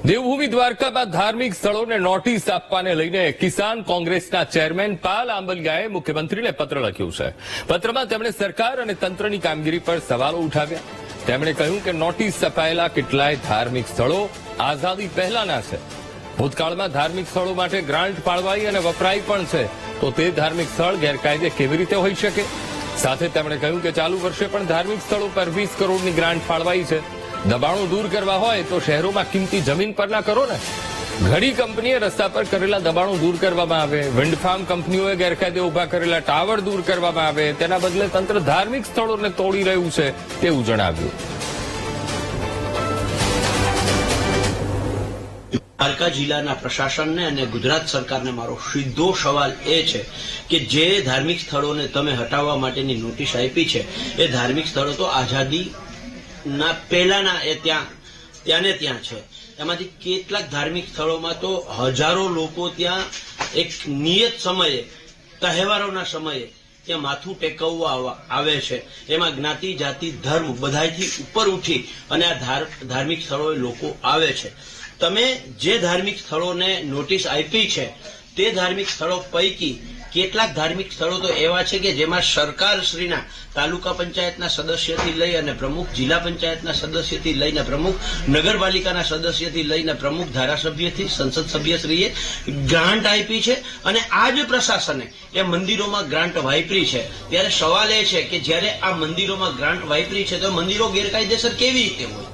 દેવભૂમિ દ્વારકામાં ધાર્મિક સ્થળોને નોટિસ આપવાને લઈને કિસાન કોંગ્રેસના ચેરમેન પાલ આંબલિયાએ મુખ્યમંત્રીને પત્ર લખ્યું છે. પત્રમાં તેમણે સરકાર અને તંત્રની કામગીરી પર સવાલો ઉઠાવ્યા. તેમણે કહ્યું કે નોટિસ અપાયેલા કેટલાય ધાર્મિક સ્થળો આઝાદી પહેલાના છે. ભૂતકાળમાં ધાર્મિક સ્થળો માટે ગ્રાન્ટ ફાળવાઈ અને વપરાઈ પણ છે, તો તે ધાર્મિક સ્થળ ગેરકાયદે કેવી રીતે હોઈ શકે? સાથે તેમણે કહ્યું કે ચાલુ વર્ષે પણ ધાર્મિક સ્થળો પર 20 કરોડની ગ્રાન્ટ ફાળવાઈ છે. દબાણો દૂર કરવા હોય તો શહેરોમાં કિંમતી જમીન પર ના કરો ને. ઘણી કંપનીએ રસ્તા પર કરેલા દબાણો દૂર કરવામાં આવે, વિન્ડ ફાર્મ કંપનીઓએ ગેરકાયદે ઉભા કરેલા ટાવર દૂર કરવામાં આવે, તેના બદલે તંત્ર ધાર્મિક સ્થળોને તોડી રહ્યું છે તેવું જણાવ્યું. દ્વારકા જિલ્લાના પ્રશાસનને અને ગુજરાત સરકારને મારો સીધો સવાલ એ છે કે જે ધાર્મિક સ્થળોને તમે હટાવવા માટેની નોટિસ આપી છે એ ધાર્મિક સ્થળો તો આઝાદીના પહેલાના એ ત્યાં છે. એમાંથી કેટલાક ધાર્મિક સ્થળોમાં તો હજારો લોકો ત્યાં એક નિયત સમયે, તહેવારોના સમયે ત્યાં માથું ટેકવવા આવે છે. એમાં જ્ઞાતિ, જાતિ, ધર્મ બધાથી ઉપર ઉઠી અને આ ધાર્મિક સ્થળોએ લોકો આવે છે. તમે જે ધાર્મિક સ્થળોને નોટિસ આપી છે તે ધાર્મિક સ્થળો પૈકી કેટલાક ધાર્મિક સ્થળો તો એવા છે કે જેમાં સરકારશ્રીના તાલુકા પંચાયતના સદસ્યથી લઈ અને પ્રમુખ, જિલ્લા પંચાયતના સદસ્યથી લઈને પ્રમુખ, નગરપાલિકાના સદસ્યથી લઈને પ્રમુખ, ધારાસભ્યથી સંસદ સભ્યશ્રીએ ગ્રાન્ટ આપી છે અને આ જ પ્રશાસને એ મંદિરોમાં ગ્રાન્ટ વાપરી છે. ત્યારે સવાલ એ છે કે જ્યારે આ મંદિરોમાં ગ્રાન્ટ વાપરી છે તો મંદિરો ગેરકાયદેસર કેવી રીતે હોય?